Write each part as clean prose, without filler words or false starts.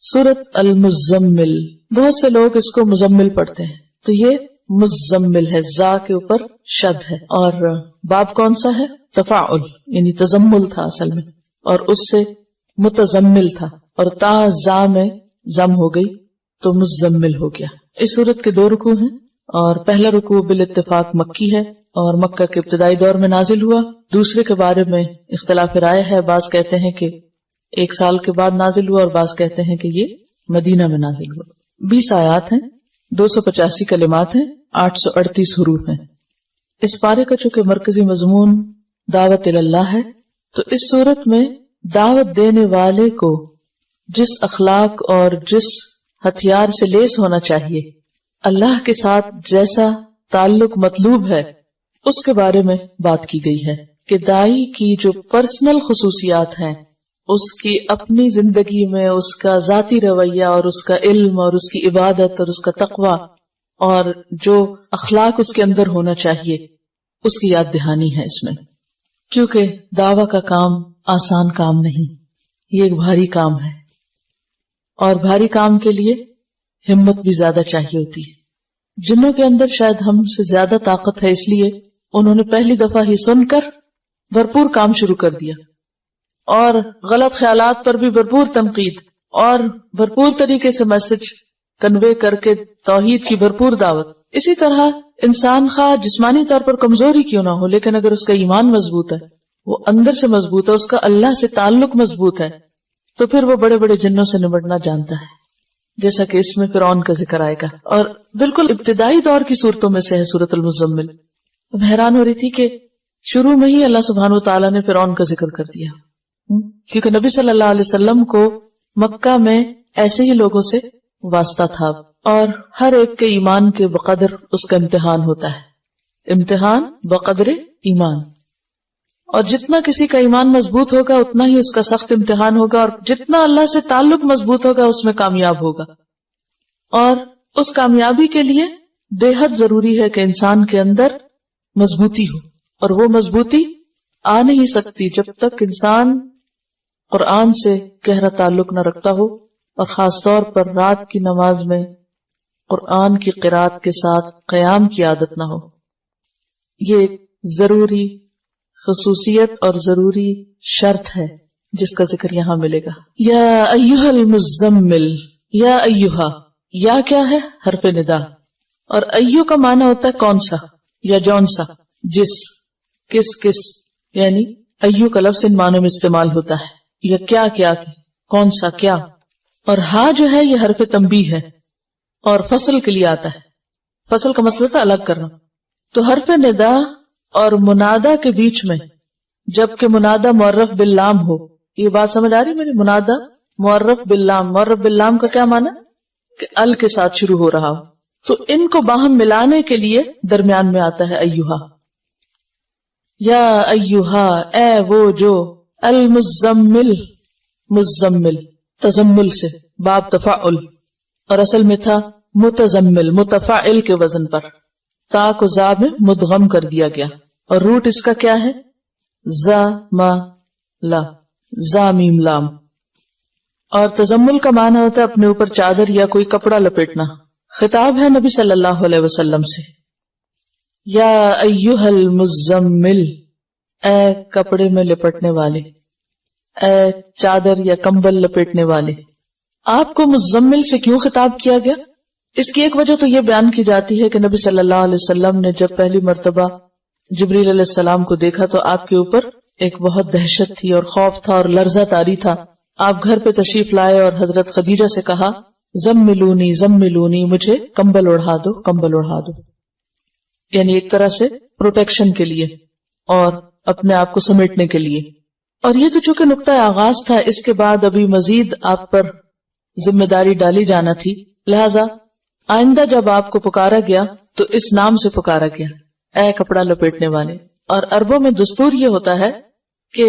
سورۃ المزمل، بہت سے لوگ اس کو مزمل پڑھتے ہیں، تو یہ مزمل ہے، زا کے اوپر شد ہے، اور باب کون سا ہے؟ تفاعل، یعنی تزمل تھا اصل میں، اور اس سے متزمل تھا، اور تا زا میں زم ہو گئی تو مزمل ہو گیا۔ اس سورت کے 2 رکوع ہیں، اور پہلا رکوع بالاتفاق مکی ہے اور مکہ کے ابتدائی دور میں نازل ہوا۔ دوسرے کے بارے میں اختلاف رائے ہے، بعض کہتے ہیں کہ 1 سال کے بعد نازل ہوا، اور بعض کہتے ہیں کہ یہ مدینہ میں نازل ہوا۔ 20 آیات ہیں، 285 کلمات ہیں، 838 حروف ہیں۔ اس پارے کا چونکہ مرکزی مضمون دعوت اللہ ہے، تو اس صورت میں دعوت دینے والے کو جس اخلاق اور جس ہتھیار سے لیس ہونا چاہیے، اللہ کے ساتھ جیسا تعلق مطلوب ہے، اس کے بارے میں بات کی گئی ہے کہ داعی کی جو پرسنل خصوصیات ہیں، اس کی اپنی زندگی میں اس کا ذاتی رویہ اور اس کا علم اور اس کی عبادت اور اس کا تقوی اور جو اخلاق اس کے اندر ہونا چاہیے، اس کی یاد دہانی ہے اس میں، کیونکہ دعویٰ کا کام آسان کام نہیں، یہ ایک بھاری کام ہے، اور بھاری کام کے لیے ہمت بھی زیادہ چاہیے ہوتی ہے۔ جنوں کے اندر شاید ہم سے زیادہ طاقت ہے، اس لیے انہوں نے پہلی دفعہ ہی سن کر بھرپور کام شروع کر دیا، اور غلط خیالات پر بھی بھرپور تنقید اور بھرپور طریقے سے میسج کنوے کر کے توحید کی بھرپور دعوت۔ اسی طرح انسان خواہ جسمانی طور پر کمزور ہی کیوں نہ ہو، لیکن اگر اس کا ایمان مضبوط ہے، وہ اندر سے مضبوط ہے، اس کا اللہ سے تعلق مضبوط ہے، تو پھر وہ بڑے بڑے جنوں سے نمٹنا جانتا ہے، جیسا کہ اس میں فرعون کا ذکر آئے گا، اور بالکل ابتدائی دور کی صورتوں میں سے ہے سورۃ المزمل۔ اب حیران ہو رہی تھی کہ شروع میں ہی اللہ سبحانہ وتعالیٰ نے فرعون کا ذکر کر دیا، کیونکہ نبی صلی اللہ علیہ وسلم کو مکہ میں ایسے ہی لوگوں سے واسطہ تھا، اور ہر ایک کے ایمان کے بقدر اس کا امتحان ہوتا ہے، امتحان بقدر ایمان، اور جتنا کسی کا ایمان مضبوط ہوگا اتنا ہی اس کا سخت امتحان ہوگا، اور جتنا اللہ سے تعلق مضبوط ہوگا اس میں کامیاب ہوگا۔ اور اس کامیابی کے لیے بے حد ضروری ہے کہ انسان کے اندر مضبوطی ہو، اور وہ مضبوطی آ نہیں سکتی جب تک انسان قرآن سے گہرا تعلق نہ رکھتا ہو، اور خاص طور پر رات کی نماز میں قرآن کی قرات کے ساتھ قیام کی عادت نہ ہو۔ یہ ایک ضروری خصوصیت اور ضروری شرط ہے جس کا ذکر یہاں ملے گا۔ یا ایھا المزمل، یا ایھا، یا کیا ہے؟ حرف ندا، اور ایو کا معنی ہوتا ہے کون سا یا جون سا، جس، کس، یعنی ایو کا لفظ ان معنوں میں استعمال ہوتا ہے، یا کیا کون سا کیا، اور ہا جو ہے یہ حرف تنبیہ ہے اور فصل کے لیے آتا ہے۔ فصل کا مطلب ہے الگ کرنا، تو حرف ندا اور منادا کے بیچ میں جبکہ منادا معرف باللام ہو، یہ بات سمجھ آ رہی میری؟ منادا معرف باللام، معرف باللام کا کیا معنی؟ کہ ال کے ساتھ شروع ہو رہا ہو، تو ان کو باہم ملانے کے لیے درمیان میں آتا ہے ایھا۔ یا ایھا، اے وہ جو، المزمل، مزمل تزمل سے، باب تفاعل، اور اصل میں تھا متزمل، متفاعل کے وزن پر، تا کو زا میں مدغم کر دیا گیا، اور روٹ اس کا کیا ہے؟ زا ما لا، زا میم لام، اور تزمل کا معنی ہوتا ہے اپنے اوپر چادر یا کوئی کپڑا لپیٹنا۔ خطاب ہے نبی صلی اللہ علیہ وسلم سے، یا ایھا المزمل، اے کپڑے میں لپٹنے والے، اے چادر یا کمبل لپیٹنے والے۔ آپ کو مزمل سے کیوں خطاب کیا گیا؟ اس کی ایک وجہ تو یہ بیان کی جاتی ہے کہ نبی صلی اللہ علیہ وسلم نے جب پہلی مرتبہ جبریل علیہ السلام کو دیکھا تو آپ کے اوپر ایک بہت دہشت تھی اور خوف تھا اور لرزہ طاری تھا۔ آپ گھر پہ تشریف لائے اور حضرت خدیجہ سے کہا، زملونی زملونی، مجھے کمبل اوڑھا دو، کمبل اوڑھا دو، یعنی ایک طرح سے پروٹیکشن کے لیے اور اپنے آپ کو سمیٹنے کے لیے۔ اور یہ تو چونکہ نقطہ آغاز تھا، اس کے بعد ابھی مزید آپ پر ذمہ داری ڈالی جانا تھی، لہذا آئندہ جب آپ کو پکارا گیا تو اس نام سے پکارا گیا، اے کپڑا لپیٹنے والے۔ اور عربوں میں دستور یہ ہوتا ہے کہ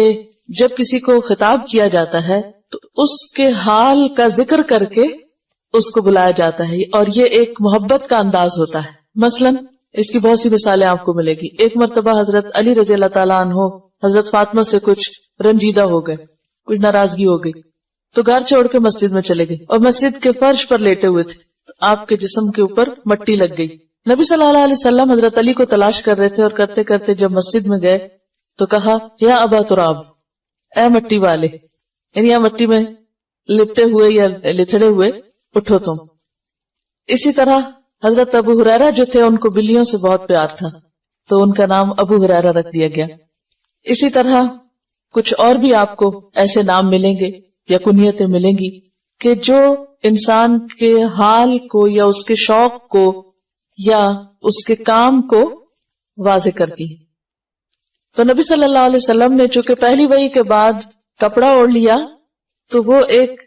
جب کسی کو خطاب کیا جاتا ہے تو اس کے حال کا ذکر کر کے اس کو بلایا جاتا ہے، اور یہ ایک محبت کا انداز ہوتا ہے۔ مثلا اس کی بہت سی مثالیں آپ کو ملے گی۔ ایک مرتبہ حضرت علی رضی اللہ تعالیٰ عنہ حضرت فاطمہ سے کچھ رنجیدہ ہو گئے، کچھ ناراضگی ہو گئی، تو گھر چھوڑ کے مسجد میں چلے گئے اور مسجد کے فرش پر لیٹے ہوئے تھے، تو آپ کے جسم کے اوپر مٹی لگ گئی. نبی صلی اللہ علیہ وسلم حضرت علی کو تلاش کر رہے تھے اور کرتے کرتے جب مسجد میں گئے تو کہا یا ابا تراب، اے مٹی والے، یعنی یا مٹی میں لپٹے ہوئے یا لتھڑے ہوئے اٹھو تم. اسی طرح حضرت ابو ہریرہ جو تھے ان کو بلیوں سے بہت پیار تھا تو ان کا نام ابو ہریرہ رکھ دیا گیا. اسی طرح کچھ اور بھی آپ کو ایسے نام ملیں گے یا کنیتیں ملیں گی کہ جو انسان کے حال کو یا اس کے شوق کو یا اس کے کام کو واضح کرتی ہے. تو نبی صلی اللہ علیہ وسلم نے چونکہ پہلی وحی کے بعد کپڑا اوڑھ لیا تو وہ ایک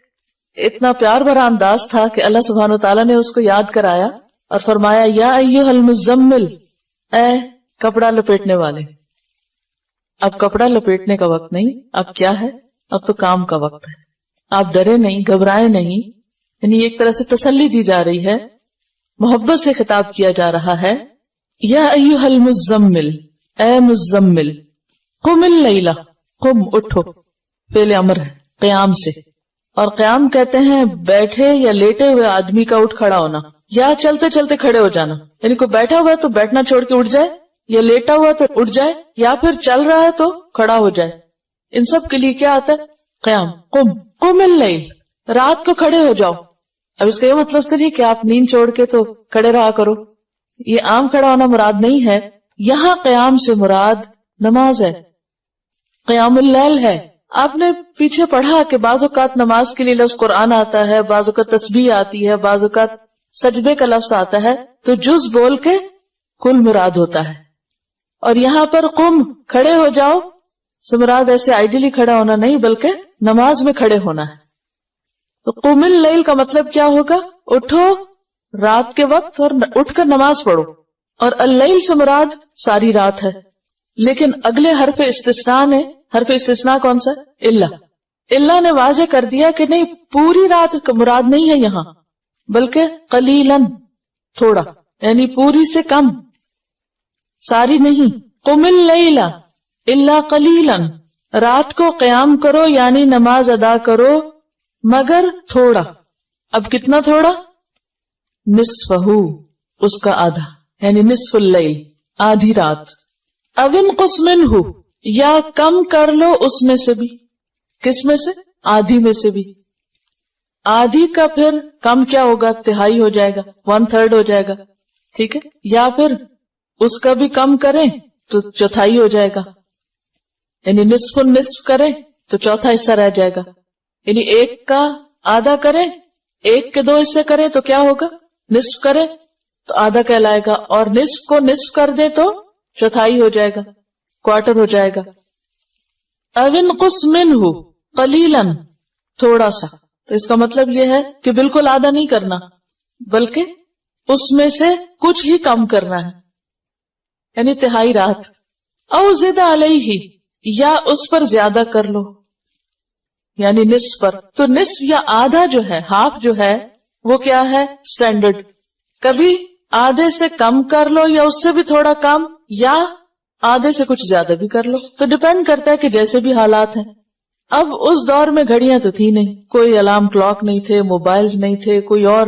اتنا پیار بھرا انداز تھا کہ اللہ سبحانہ و تعالیٰ نے اس کو یاد کرایا اور فرمایا یا ایھا المزمل، اے کپڑا لپیٹنے والے. اب کپڑا لپیٹنے کا وقت نہیں، اب کیا ہے؟ اب تو کام کا وقت ہے. آپ ڈرے نہیں، گھبرائے نہیں، یعنی ایک طرح سے تسلی دی جا رہی ہے، محبت سے خطاب کیا جا رہا ہے. یا ایھا المزمل، اے مزمل، قم اللیلہ، قم اٹھو، فعل امر ہے قیام سے، اور قیام کہتے ہیں بیٹھے یا لیٹے ہوئے آدمی کا اٹھ کھڑا ہونا یا چلتے چلتے کھڑے ہو جانا. یعنی کوئی بیٹھا ہوا ہے تو بیٹھنا چھوڑ کے اٹھ جائے، یا لیٹا ہوا تو اٹھ جائے، یا پھر چل رہا ہے تو کھڑا ہو جائے. ان سب کے لیے کیا آتا ہے؟ قیام. قم اللیل، رات کو کھڑے ہو جاؤ. اب اس کا یہ مطلب تو نہیں کہ آپ نیند چھوڑ کے تو کھڑے رہا کرو، یہ عام کھڑا ہونا مراد نہیں ہے. یہاں قیام سے مراد نماز ہے، قیام اللیل ہے. آپ نے پیچھے پڑھا کہ بعض اوقات نماز کے لیے لفظ قرآن آتا ہے، بعض اوقات تسبیح آتی ہے، بعض اوقات سجدے کا لفظ آتا ہے، تو جز بول کے کل مراد ہوتا ہے. اور یہاں پر قم، کھڑے ہو جاؤ سے مراد ایسے آئیڈیلی کھڑا ہونا نہیں بلکہ نماز میں کھڑے ہونا ہے. تو قم اللیل کا مطلب کیا ہوگا؟ اٹھو رات کے وقت اور اٹھ کر نماز پڑھو. اور اللیل سے مراد ساری رات ہے، لیکن اگلے حرف استثناء نے، حرف استثناء کون سا؟ اللہ نے واضح کر دیا کہ نہیں، پوری رات کا مراد نہیں ہے یہاں، بلکہ قلیلاً، تھوڑا، یعنی پوری سے کم، ساری نہیں. قم اللیل الا قلیلاً، رات کو قیام کرو یعنی نماز ادا کرو مگر تھوڑا. اب کتنا تھوڑا؟ نصفہ، اس کا آدھا، یعنی نصف اللیل، آدھی رات. او انقص منہ، یا کم کر لو اس میں سے بھی. کس میں سے؟ آدھی میں سے بھی. آدھی کا پھر کم کیا ہوگا؟ تہائی ہو جائے گا، 1/3 ہو جائے گا، ٹھیک ہے. یا پھر اس کا بھی کم کریں تو چوتھائی ہو جائے گا، یعنی نصف النصف کریں تو چوتھا حصہ رہ جائے گا. یعنی ایک کا آدھا کریں، ایک کے 2 حصے کریں تو کیا ہوگا؟ نصف کریں تو آدھا کہلائے گا، اور نصف کو نصف کر دے تو چوتھائی ہو جائے گا، کوارٹر ہو جائے گا. او انقص منہ قلیلاً، تھوڑا سا. تو اس کا مطلب یہ ہے کہ بالکل آدھا نہیں کرنا بلکہ اس میں سے کچھ ہی کم کرنا ہے، یعنی تہائی رات. او زد علیہ، یا اس پر زیادہ کر لو، یعنی نصف پر. تو نصف یا آدھا جو ہے، ہاف جو ہے، وہ کیا ہے؟ سٹینڈرڈ. کبھی آدھے سے کم کر لو یا اس سے بھی تھوڑا کم، یا آدھے سے کچھ زیادہ بھی کر لو، تو ڈیپینڈ کرتا ہے کہ جیسے بھی حالات ہیں. اب اس دور میں گھڑیاں تو تھی نہیں، کوئی الارم کلاک نہیں تھے، موبائل نہیں تھے، کوئی اور